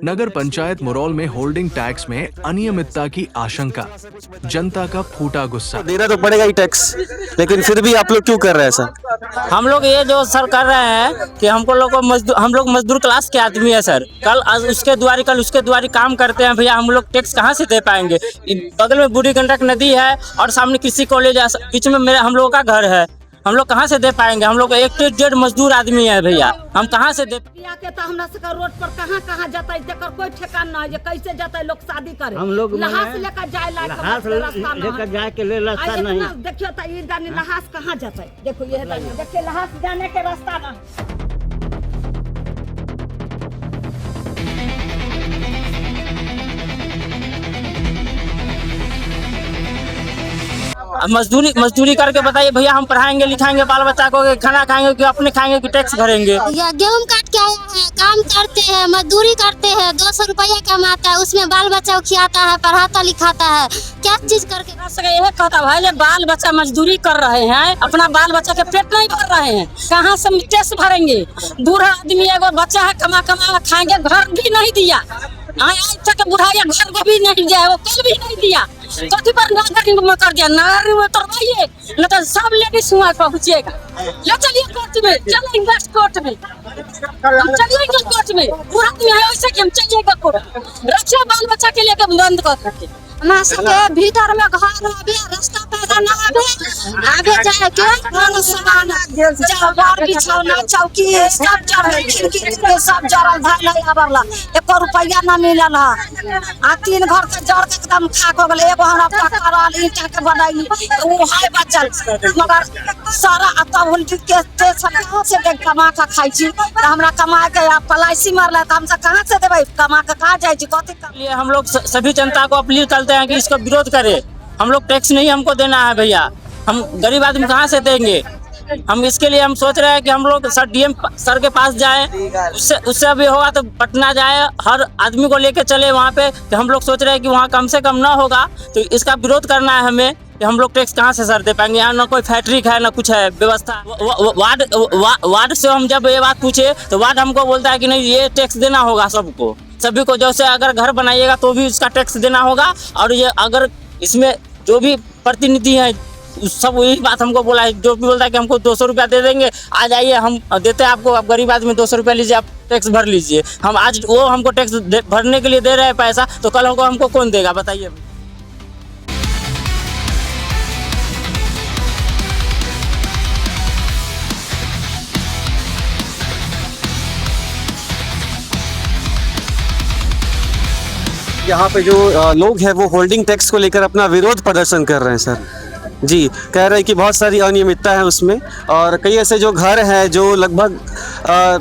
नगर पंचायत मुरौल में holding tax में अनियमितता की आशंका, जनता का फूटा गुस्सा। देना तो पड़ेगा ही टैक्स, लेकिन फिर भी आप लोग क्यों कर रहे हैं ऐसा? हम लोग ये जो सर कर रहे हैं कि हमको लोग को हम लोग मजदूर क्लास के आदमी है सर। कल उसके द्वारी काम करते हैं भैया, हम लोग टैक्स कहाँ से दे पाएंगे? बगल में बूढ़ी गंडक नदी है और सामने कृषि कॉलेज है, बीच में हम लोगों का घर है। हम लोग कहाँ से दे पाएंगे? हम लोग 1 मजदूर आदमी है भैया, हम कहाँ से दे? के तो हमरा सबका रोड पर कहाँ जाता है, तेकर कोई ठिकाना ना है। कैसे जाता है लोग शादी करे? हम लोग लहास लेकर जाए लेकर जाए के लिए रास्ता नहीं। देखियो तो ये जाने लहास कहाँ जाता है। देखो ये देखिए लहास जाने के रास्ता ना। मजदूरी करके बताइए भैया, हम पढ़ाएंगे लिखाएंगे बाल बच्चा को, खाना खाएंगे कि अपने खाएंगे कि टैक्स भरेंगे? गेहूँ काट के आया है, काम करते हैं, मजदूरी करते हैं, 200 रुपया कमाता है, उसमें बाल बच्चा को खिलाता है, पढ़ाता लिखाता है, क्या चीज करके? यह कहता भाई ये बाल बच्चा मजदूरी कर रहे हैं, अपना बाल बच्चा के पेट नहीं भर रहे हैं, कहाँ से टैक्स भरेंगे? बूढ़ा आदमी एगो बच्चा है, कमा खाएंगे, घर भी नहीं दिया। आज तक बुढ़ाया घर को भी नहीं दिया, वो कल भी नहीं दिया। कथी पर नागरिक में कर दिया? नागरिक में करवाइए, न तो सब लेडीज वहाँ पहुँचेगा। ले चलिए कोर्ट में, चलेंगे कोर्ट में, हम चलिएगा कोर्ट में। बूढ़ा आदमी है वैसे कि हम चलिएगा कोर्ट। रक्षा बाल बच्चा के लिए बंद कर सकते। ना सके भीतर में घर आवे, रास्ता पैदा ना आवे, आगे जाए के खाना सामान जबर बिछौना चौकी सब जरल, खिड़की के सब जरल धैले आबरला, 1 रुपया ना मिलल है। आ 3 घर के जड़ के एकदम खाक हो गेल। एगो हमरा पक्का रहल ईंटा के बनाई, वो है बचल, मगर सारा तब उल्टी के कहाँ से दे कमा के खाई छी? त हमरा कमा के पलाइसी मारला त हम से कहाँ से देबै? कमा के कहाँ जाई छी? कथी लिए हम लोग सभी जनता को अपील करते हैं कि इसका विरोध करें। हम लोग टैक्स नहीं हमको देना है भैया, हम गरीब आदमी कहाँ से देंगे? हम इसके लिए हम सोच रहे हैं कि हम लोग सर डीएम सर के पास जाएं, उससे भी होगा तो पटना जाए, हर आदमी को लेके चले वहाँ पे। तो हम लोग सोच रहे हैं कि वहाँ कम से कम ना होगा, तो इसका विरोध करना है हमें कि हम लोग टैक्स कहाँ से सर दे पाएंगे? यहाँ ना कोई फैक्ट्री है ना कुछ है व्यवस्था। वार्ड से हम जब ये बात पूछे तो वार्ड हमको बोलता है कि नहीं ये टैक्स देना होगा सबको, सभी को। जैसे अगर घर बनाइएगा तो भी उसका टैक्स देना होगा, और ये अगर इसमें जो भी प्रतिनिधि हैं सब वही बात हमको बोला है। जो भी बोलता है कि हमको 200 रुपया दे देंगे, आ जाइए हम देते हैं आपको, आप गरीब आदमी 200 रुपया लीजिए, आप टैक्स भर लीजिए। हम आज वो हमको टैक्स भरने के लिए दे रहे हैं पैसा, तो कल हमको कौन देगा बताइए? यहाँ पे जो लोग हैं वो होल्डिंग टैक्स को लेकर अपना विरोध प्रदर्शन कर रहे हैं सर जी। कह रहे हैं कि बहुत सारी अनियमितता है उसमें, और कई ऐसे जो घर हैं जो लगभग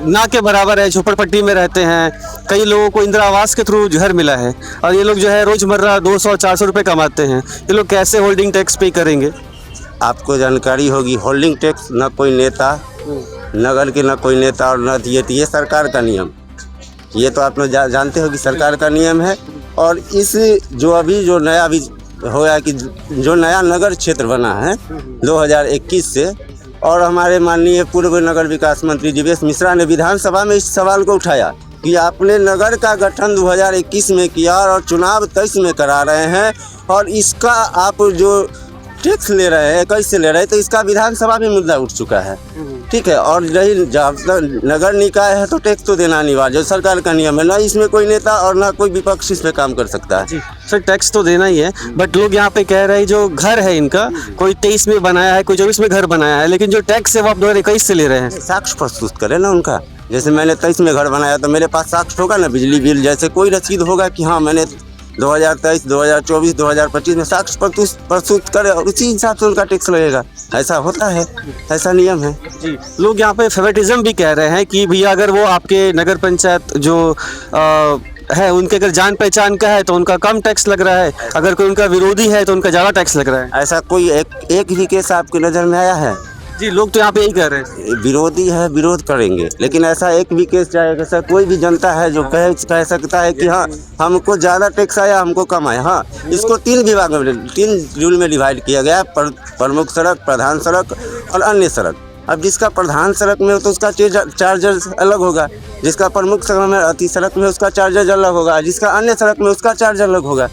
ना के बराबर है, झोपड़पट्टी में रहते हैं। कई लोगों को इंदिरा आवास के थ्रू घर मिला है, और ये लोग जो है रोज़मर्रा 200-400 रुपये कमाते हैं। ये लोग कैसे होल्डिंग टैक्स पे करेंगे? आपको जानकारी होगी, होल्डिंग टैक्स न कोई नेता नगर के, न कोई नेता, और न ये सरकार का नियम। ये तो आप लोग जानते हो कि सरकार का नियम है। और इस जो नया अभी होया कि जो नया नगर क्षेत्र बना है 2021 से, और हमारे माननीय पूर्व नगर विकास मंत्री जीवेश मिश्रा ने विधानसभा में इस सवाल को उठाया कि आपने नगर का गठन 2021 में किया और चुनाव 23 में करा रहे हैं, और इसका आप जो टैक्स ले रहे हैं कैसे ले रहे हैं? तो इसका विधानसभा में मुद्दा उठ चुका है, ठीक है। और रही जब नगर निकाय है तो टैक्स तो देना अनिवार्य, जो सरकार का नियम है। ना इसमें कोई नेता और ना कोई विपक्ष इस पे काम कर सकता है जी। सर टैक्स तो देना ही है, बट लोग यहाँ पे कह रहे हैं जो घर है इनका, कोई 23 में बनाया है, कोई 24 में घर बनाया है, लेकिन जो टैक्स है वो आप 2021 से ले रहे हैं। साक्ष्य प्रस्तुत करें ना उनका। जैसे मैंने 23 में घर बनाया तो मेरे पास साक्ष्य होगा ना, बिजली बिल जैसे कोई रसीद होगा कि हाँ मैंने 2023, 2024, 2025 में साक्ष्य प्रस्तुत करे, और उसी हिसाब से उनका टैक्स लगेगा। ऐसा होता है, ऐसा नियम है जी। लोग यहाँ पे फेवरेटिज्म भी कह रहे हैं कि भैया अगर वो आपके नगर पंचायत जो है उनके अगर जान पहचान का है तो उनका कम टैक्स लग रहा है, अगर कोई उनका विरोधी है तो उनका ज़्यादा टैक्स लग रहा है। ऐसा कोई एक भी केस आपकी नज़र में आया है? जी, लोग तो यहाँ पे यही कह रहे हैं। विरोधी है, विरोध करेंगे, लेकिन ऐसा एक भी केस जाएगा? ऐसा कोई भी जनता है जो कह सकता है कि हाँ हमको ज़्यादा टैक्स आया, हमको कम आया? हाँ, इसको 3 विभाग में, 3 रूल में डिवाइड किया गया, प्रमुख सड़क, प्रधान सड़क और अन्य सड़क। अब जिसका प्रधान सड़क में हो तो उसका चार्जर अलग होगा, जिसका प्रमुख सड़क में उसका चार्जर अलग होगा, जिसका अन्य सड़क में उसका चार्ज अलग होगा।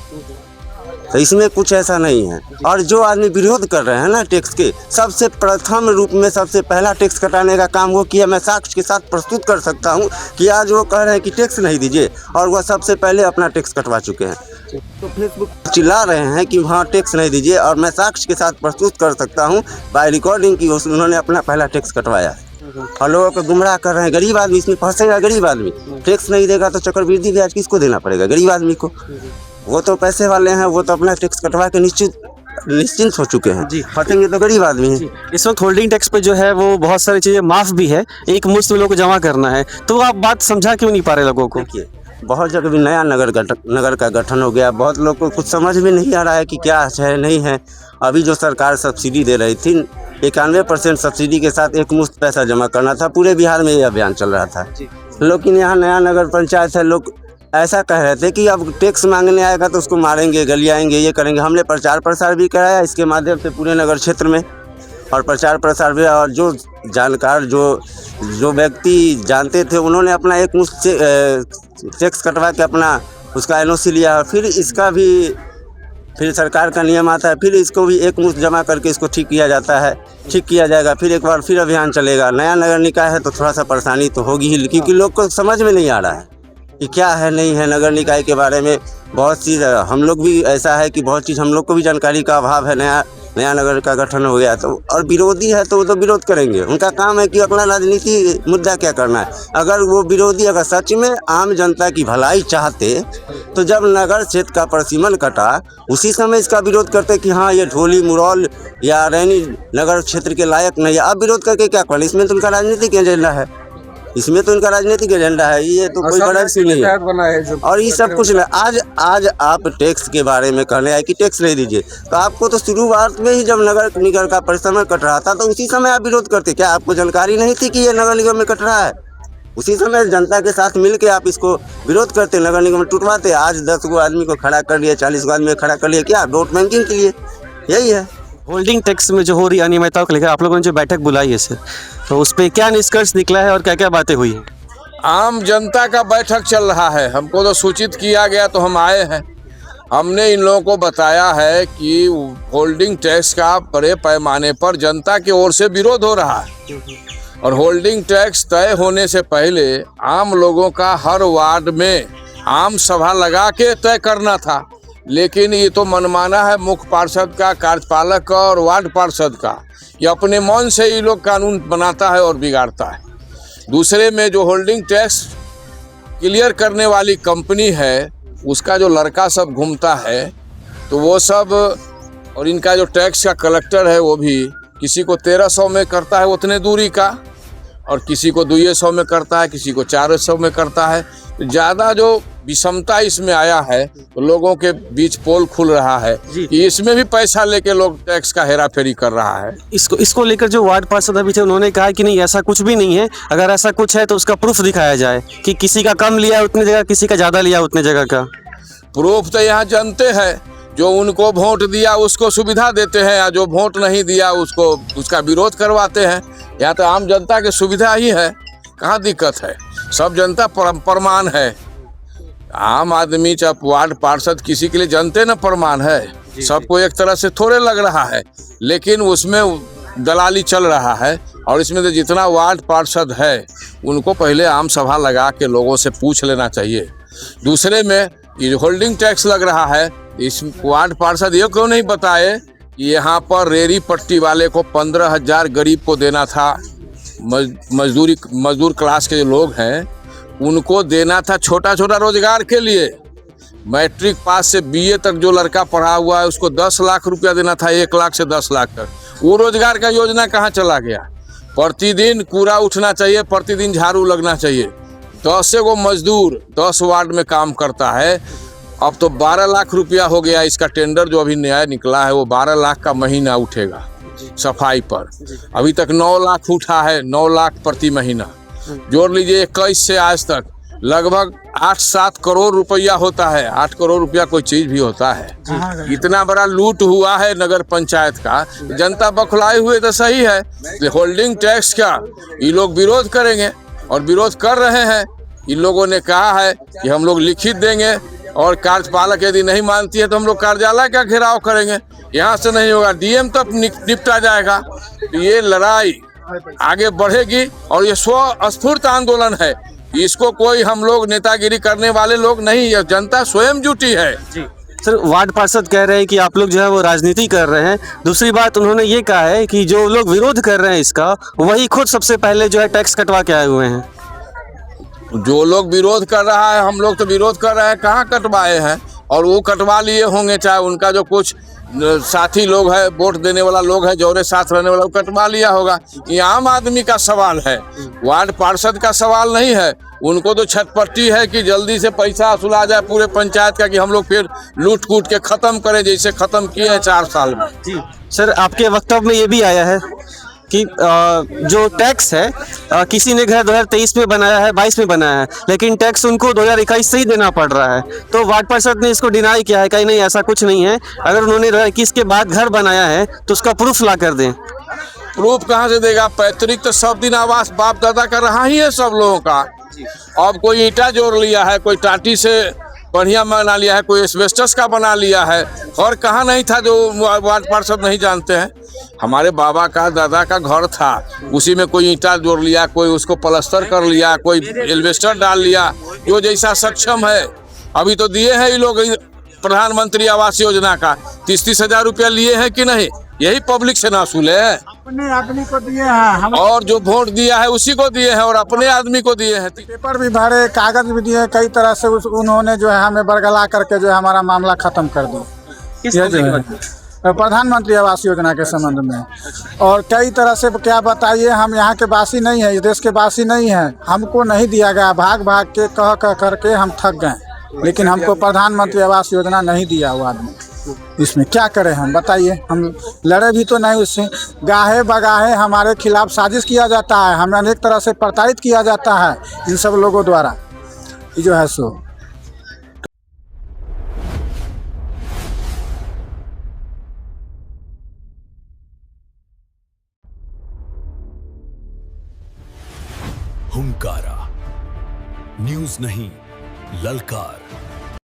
तो इसमें कुछ ऐसा नहीं है। और जो आदमी विरोध कर रहे हैं ना टैक्स के, सबसे प्रथम रूप में सबसे पहला टैक्स कटाने का काम वो किया। मैं साक्ष्य के साथ प्रस्तुत कर सकता हूँ कि आज वो कह रहे हैं कि टैक्स नहीं दीजिए, और वह सबसे पहले अपना टैक्स कटवा चुके हैं। तो फेसबुक चिल्ला रहे हैं कि हाँ टैक्स नहीं दीजिए, और मैं साक्ष्य के साथ प्रस्तुत कर सकता हूँ बाय रिकॉर्डिंग की उन्होंने अपना पहला टैक्स कटवाया। और लोगों को गुमराह कर रहे हैं। गरीब आदमी इसमें फंसेगा। गरीब आदमी टैक्स नहीं देगा तो चक्रवृद्धि ब्याज किसको देना पड़ेगा? गरीब आदमी को। वो तो पैसे वाले हैं, वो तो अपना टैक्स कटवा के निश्चिंत हो चुके हैं जी। फटेंगे तो गरीब आदमी हैं। इस वक्त होल्डिंग टैक्स पे जो है वो बहुत सारी चीज़ें माफ़ भी है, एक मुश्त लोगों को जमा करना है, तो आप बात समझा क्यों नहीं पा रहे लोगों को? देखिए, बहुत जगह भी नया नगर का गठन हो गया, बहुत लोग को कुछ समझ में नहीं आ रहा है कि क्या है नहीं है। अभी जो सरकार सब्सिडी दे रही थी, 91% सब्सिडी के साथ एक मुश्त पैसा जमा करना था। पूरे बिहार में ये अभियान चल रहा था, लेकिन यहाँ नया नगर पंचायत है, लोग ऐसा कह रहे थे कि अब टैक्स मांगने आएगा तो उसको मारेंगे, गलियाएंगे, ये करेंगे। हमने प्रचार प्रसार भी कराया इसके माध्यम से पूरे नगर क्षेत्र में, और प्रचार प्रसार भी। और जो जानकार जो व्यक्ति जानते थे उन्होंने अपना एक मुश्त टैक्स कटवा के अपना उसका NOC लिया। फिर सरकार का नियम आता है, फिर इसको भी एक मुश्त जमा करके इसको ठीक किया जाता है, ठीक किया जाएगा। फिर एक बार फिर अभियान चलेगा। नया नगर निकाय है तो थोड़ा सा परेशानी तो होगी ही, क्योंकि लोग को समझ में नहीं आ रहा है कि क्या है नहीं है। नगर निकाय के बारे में बहुत चीज़ हम लोग भी ऐसा है कि बहुत चीज़ हम लोग को भी जानकारी का अभाव है। नया नगर का गठन हो गया तो, और विरोधी है तो वो तो विरोध करेंगे। उनका काम है कि अपना राजनीति मुद्दा क्या करना है। अगर वो विरोधी अगर सच में आम जनता की भलाई चाहते तो जब नगर क्षेत्र का परिसीमन कटा उसी समय इसका विरोध करते कि हाँ ये ढोली मुरौल या रैनी नगर क्षेत्र के लायक नहीं है। अब विरोध करके क्या करें? इसमें तो उनका राजनीतिक एजेंडा है, इसमें तो इनका राजनीतिक एजेंडा है। ये तो कोई बड़ा इश्यू नहीं है। और ये सब कुछ नहीं। आज आप टैक्स के बारे में कहने आए कि टैक्स नहीं दीजिए, तो आपको तो शुरुआत में ही जब नगर निगम का परिसीमन कट रहा था तो उसी समय आप विरोध करते। क्या आपको जानकारी नहीं थी कि ये नगर निगम में कट रहा है? उसी समय जनता के साथ मिल के आप इसको विरोध करते, नगर निगम टूटवाते। आज 10 गो आदमी को खड़ा कर लिया, 40 गो आदमी को खड़ा कर लिया, क्या? वोट बैंकिंग के लिए। यही है। होल्डिंग टैक्स में जो हो रही अनियमितताओं को लेकर आप लोगों ने जो बैठक बुलाई है सर, तो उस पर क्या निष्कर्ष निकला है और क्या क्या बातें हुई हैं? आम जनता का बैठक चल रहा है। हमको तो सूचित किया गया तो हम आए हैं। हमने इन लोगों को बताया है कि होल्डिंग टैक्स का बड़े पैमाने पर जनता की ओर से विरोध हो रहा है, और होल्डिंग टैक्स तय होने से पहले आम लोगों का हर वार्ड में आम सभा लगा के तय करना था। लेकिन ये तो मनमाना है मुख्य पार्षद का, कार्यपालक का और वार्ड पार्षद का। ये अपने मन से ये लोग कानून बनाता है और बिगाड़ता है। दूसरे में जो होल्डिंग टैक्स क्लियर करने वाली कंपनी है उसका जो लड़का सब घूमता है, तो वो सब, और इनका जो टैक्स का कलेक्टर है वो भी किसी को 1300 में करता है उतने दूरी का, और किसी को 200 में करता है, किसी को 400 में करता है। तो ज़्यादा जो विषमता इसमें आया है तो लोगों के बीच पोल खुल रहा है कि इसमें भी पैसा लेके लोग टैक्स का हेरा फेरी कर रहा है। इसको लेकर जो वार्ड पार्षद अभी थे उन्होंने कहा कि नहीं ऐसा कुछ भी नहीं है, अगर ऐसा कुछ है तो उसका प्रूफ दिखाया जाए कि किसी का कम लिया उतनी जगह, किसी का ज़्यादा लिया उतने जगह का। प्रूफ तो यहाँ जानते हैं, जो उनको वोट दिया उसको सुविधा देते हैं, या जो वोट नहीं दिया उसको उसका विरोध करवाते हैं। यहाँ तो आम जनता की सुविधा ही है, कहाँ दिक्कत है? सब जनता प्रमाण है। आम आदमी चाहे वार्ड पार्षद किसी के लिए जनते न प्रमाण है। सबको एक तरह से थोड़े लग रहा है, लेकिन उसमें दलाली चल रहा है। और इसमें तो जितना वार्ड पार्षद है उनको पहले आम सभा लगा के लोगों से पूछ लेना चाहिए। दूसरे में ये होल्डिंग टैक्स लग रहा है, इस वार्ड पार्षद ये क्यों नहीं बताए कि यहाँ पर रेरी पट्टी वाले को 15,000 गरीब को देना था। मजदूर क्लास के जो लोग हैं उनको देना था छोटा छोटा रोजगार के लिए। मैट्रिक पास से BA तक जो लड़का पढ़ा हुआ है उसको 10 लाख रुपया देना था, 1 लाख से 10 लाख तक। वो रोजगार का योजना कहाँ चला गया? प्रतिदिन कूड़ा उठना चाहिए, प्रतिदिन झाड़ू लगना चाहिए। 10 गो मजदूर 10 वार्ड में काम करता है। अब तो 12 लाख रुपया हो गया। इसका टेंडर जो अभी नया निकला है वो 12 लाख का महीना उठेगा सफाई पर। अभी तक 9 लाख उठा है, 9 लाख प्रति महीना। जोड़ लीजिए 21 से आज तक लगभग 8-7 करोड़ रुपया होता है। 8 करोड़ रुपया कोई चीज भी होता है। इतना बड़ा लूट हुआ है नगर पंचायत का, जनता बौखलाए हुए तो सही है। होल्डिंग टैक्स का ये लोग विरोध करेंगे और विरोध कर रहे हैं। इन लोगों ने कहा है कि हम लोग लिखित देंगे और कार्यपालक यदि नहीं मानती है तो हम लोग कार्यालय का घेराव करेंगे। यहाँ से नहीं होगा, डीएम तक निपटा जाएगा। तो ये लड़ाई आगे बढ़ेगी और ये स्वस्फूर्त आंदोलन है। इसको कोई हम लोग नेतागिरी करने वाले लोग नहीं, ये जनता स्वयं जुटी है। सर, वार्ड पार्षद कह रहे हैं कि आप लोग जो है वो राजनीति कर रहे हैं। दूसरी बात उन्होंने ये कहा है कि जो लोग विरोध कर रहे हैं इसका, वही खुद सबसे पहले जो है टैक्स कटवा के आए हुए हैं। जो लोग विरोध कर रहा है, हम लोग तो विरोध कर रहे हैं, कहाँ कटवाए हैं? और वो कटवा लिए होंगे, चाहे उनका जो कुछ साथी लोग है, वोट देने वाला लोग है, जोरे साथ रहने वाला, कटवा लिया होगा। ये आम आदमी का सवाल है, वार्ड पार्षद का सवाल नहीं है। उनको तो छटपटी है कि जल्दी से पैसा वसूला जाए पूरे पंचायत का, कि हम लोग फिर लूट कूट के खत्म करें जैसे खत्म किए हैं 4 साल में। जी सर, आपके वक्तव्य में ये भी आया है कि जो टैक्स है किसी ने घर 2023 में बनाया है, 22 में बनाया है, लेकिन टैक्स उनको 2021 से ही देना पड़ रहा है। तो वार्ड पार्षद ने इसको डिनाई किया है, कहीं नहीं ऐसा कुछ नहीं है। अगर उन्होंने 2021 के बाद घर बनाया है तो उसका प्रूफ ला कर दें। प्रूफ कहाँ से देगा? पैतृक तो सब दिन आवास बाप दादा का रहा ही है सब लोगों का। अब कोई ईंटा जोड़ लिया है, कोई टाटी से बढ़िया बना लिया है, कोई एस्बेस्टस का बना लिया है, और कहाँ नहीं था जो वार्ड पार्षद नहीं जानते हैं। हमारे बाबा का दादा का घर था, उसी में कोई ईंटा जोड़ लिया, कोई उसको प्लास्टर कर लिया, कोई एल्वेस्टर डाल लिया, जो जैसा सक्षम है। अभी तो दिए हैं ये लोग प्रधानमंत्री आवास योजना का 30-30 हजार रुपया लिए हैं कि नहीं? यही पब्लिक से ना वसूले हैं। अपने आदमी को दिए हैं और जो वोट दिया है उसी को दिए हैं और अपने आदमी को दिए हैं। पेपर भी भरे, कागज भी दिए, कई तरह से उन्होंने जो है हमें बरगला करके जो है हमारा मामला खत्म कर दिया प्रधानमंत्री आवास योजना के संबंध में। और कई तरह से क्या बताइए, हम यहाँ के वासी नहीं है, इस देश के वासी नहीं है, हमको नहीं दिया गया। भाग भाग के कह करके हम थक गए, लेकिन हमको प्रधानमंत्री आवास योजना नहीं दिया हुआ आदमी। इसमें क्या करें हम, बताइए? हम लड़े भी तो नहीं उससे, गाहे बगाहे हमारे खिलाफ साजिश किया जाता है, हमें अनेक तरह से प्रताड़ित किया जाता है इन सब लोगों द्वारा। ये जो है सो हुंकारा न्यूज़ नहीं, ललकार।